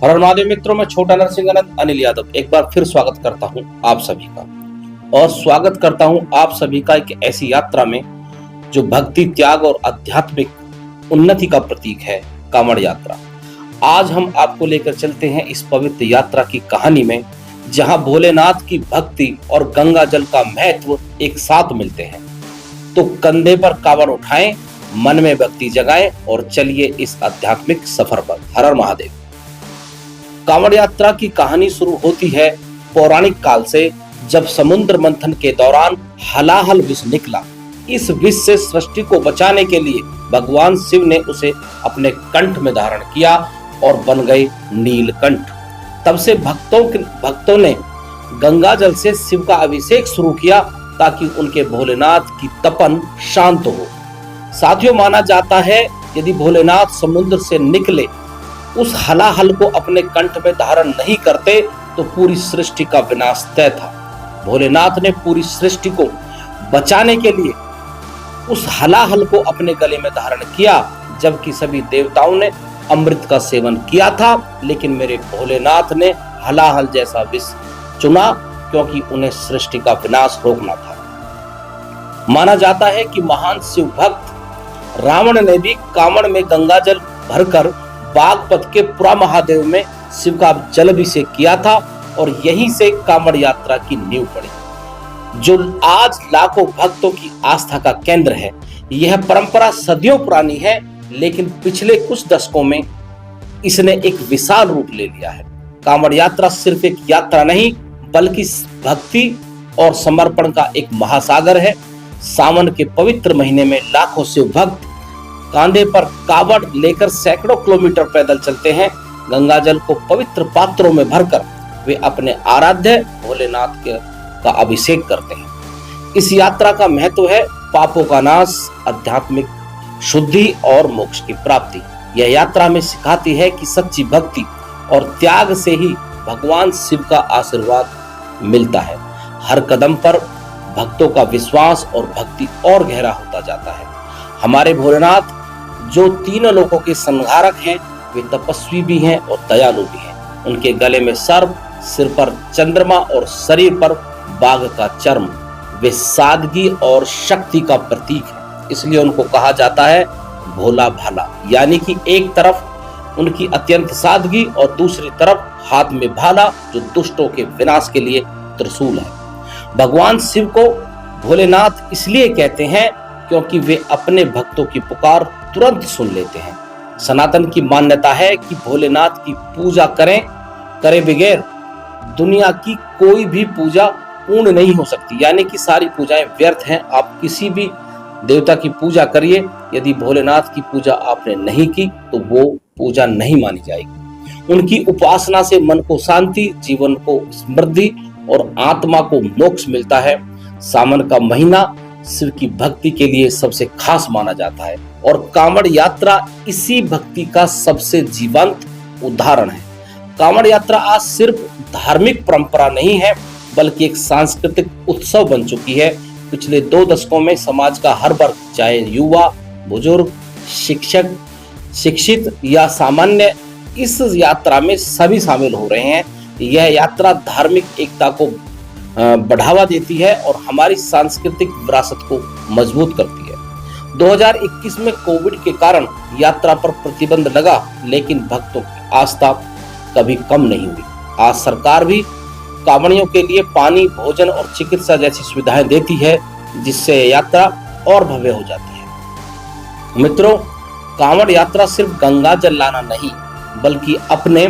हर हर महादेव मित्रों, मैं छोटा नरसिंह अनंत अनिल यादव एक बार फिर स्वागत करता हूं आप सभी का। और स्वागत करता हूं आप सभी का एक ऐसी यात्रा में जो भक्ति, त्याग और आध्यात्मिक उन्नति का प्रतीक है, कांवड़ यात्रा। आज हम आपको लेकर चलते हैं इस पवित्र यात्रा की कहानी में, जहां भोलेनाथ की भक्ति और गंगा जल का महत्व एक साथ मिलते हैं। तो कंधे पर कांवड़ उठाएं, मन में भक्ति जगाएं और चलिए इस आध्यात्मिक सफर पर। हर हर महादेव। कांवड़ यात्रा की कहानी शुरू होती है पौराणिक काल से, जब समुद्र मंथन के दौरान हलाहल विष निकला। इस विष से सृष्टि को बचाने के लिए भगवान शिव ने उसे अपने कंठ में धारण किया और बन गए नीलकंठ। तब से भक्तों ने गंगा जल से शिव का अभिषेक शुरू किया ताकि उनके भोलेनाथ की तपन शांत हो। साथियों, माना जाता है यदि भोलेनाथ समुद्र से निकले उस हलाहल को अपने कंठ में धारण नहीं करते तो पूरी सृष्टि का विनाश तय था। भोलेनाथ ने पूरी सृष्टि को बचाने के लिए उस हलाहल को अपने गले में धारण किया, जबकि सभी देवताओं ने अमृत का सेवन किया था, लेकिन मेरे भोलेनाथ ने हलाहल जैसा विष चुना क्योंकि उन्हें सृष्टि का विनाश रोकना था। माना जाता है कि महान शिव भक्त रावण ने भी कांवड़ में गंगा जल भरकर बागपत के पुरा महादेव में शिव का जल अभिषेक किया था और यहीं से कांवड़ यात्रा की नींव पड़ी, जो आज लाखों भक्तों की आस्था का केंद्र है। यह परंपरा सदियों पुरानी है, लेकिन पिछले कुछ दशकों में इसने एक विशाल रूप ले लिया है। कांवड़ यात्रा सिर्फ एक यात्रा नहीं, बल्कि भक्ति और समर्पण का एक महासागर है। सावन के पवित्र महीने में लाखों शिव भक्त कांधे पर कांवड़ लेकर सैकड़ों किलोमीटर पैदल चलते हैं। गंगा जल को पवित्र पात्रों में भरकर वे अपने आराध्य भोलेनाथ का अभिषेक करते हैं। इस यात्रा का महत्व है पापों का नाश, आध्यात्मिक शुद्धि और मोक्ष की प्राप्ति। यह यात्रा में सिखाती है कि सच्ची भक्ति और त्याग से ही भगवान शिव का आशीर्वाद मिलता है। हर कदम पर भक्तों का विश्वास और भक्ति और गहरा होता जाता है। हमारे भोलेनाथ जो तीनों लोकों के संहारक हैं, वे तपस्वी भी हैं और दयालु भी हैं। उनके गले में सर्प, सिर पर चंद्रमा और शरीर पर बाघ का चर्म, वे सादगी और शक्ति का प्रतीक है। इसलिए उनको कहा जाता है भोला भाला, यानी कि एक तरफ उनकी अत्यंत सादगी और दूसरी तरफ हाथ में भाला, जो दुष्टों के विनाश के लिए त्रिशूल है। भगवान शिव को भोलेनाथ इसलिए कहते हैं क्योंकि वे अपने भक्तों की पुकार तुरंत सुन लेते हैं। सनातन की मान्यता है कि भोलेनाथ की पूजा करे बगैर दुनिया की कोई भी पूजा पूर्ण नहीं हो सकती, यानी कि सारी पूजाएं व्यर्थ हैं। आप किसी भी देवता की पूजा करिए, यदि भोलेनाथ की पूजा आपने नहीं की तो वो पूजा नहीं मानी जाएगी। उनकी उपासना से मन को शांति, जीवन को समृद्धि और आत्मा को मोक्ष मिलता है। सावन का महीना शिव की भक्ति के लिए सबसे खास माना जाता है और कांवड़ यात्रा इसी भक्ति का सबसे जीवंत उदाहरण है। कांवड़ यात्रा आज सिर्फ धार्मिक परंपरा नहीं है, बल्कि एक सांस्कृतिक उत्सव बन चुकी है। पिछले 2 दशकों में समाज का हर वर्ग, चाहे युवा, बुजुर्ग, शिक्षक, शिक्षित या सामान्य, इस यात्रा में सभी शामिल हो रहे हैं। यह यात्रा धार्मिक एकता को बढ़ावा देती है और हमारी सांस्कृतिक विरासत को मजबूत करती है। 2021 में कोविड के कारण यात्रा पर प्रतिबंध लगा, लेकिन भक्तों की आस्था कभी कम नहीं हुई। आज सरकार भी कांवड़ियों के लिए पानी, भोजन और चिकित्सा जैसी सुविधाएं देती है, जिससे यात्रा और भव्य हो जाती है। मित्रों, कांवड़ यात्रा सिर्फ गंगा जल लाना नहीं, बल्कि अपने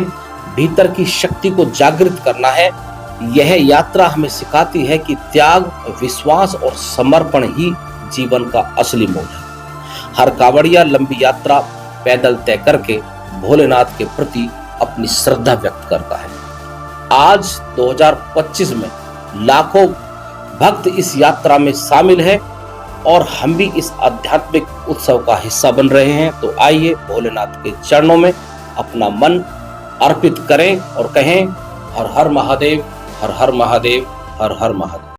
भीतर की शक्ति को जागृत करना है। यह यात्रा हमें सिखाती है कि त्याग, विश्वास और समर्पण ही जीवन का असली मोल है। हर कांवड़िया लंबी यात्रा पैदल तय करके भोलेनाथ के प्रति अपनी श्रद्धा व्यक्त करता है। आज 2025 में लाखों भक्त इस यात्रा में शामिल हैं और हम भी इस आध्यात्मिक उत्सव का हिस्सा बन रहे हैं। तो आइए भोलेनाथ के चरणों में अपना मन अर्पित करें और कहें हर हर महादेव, हर हर महादेव, हर हर महादेव।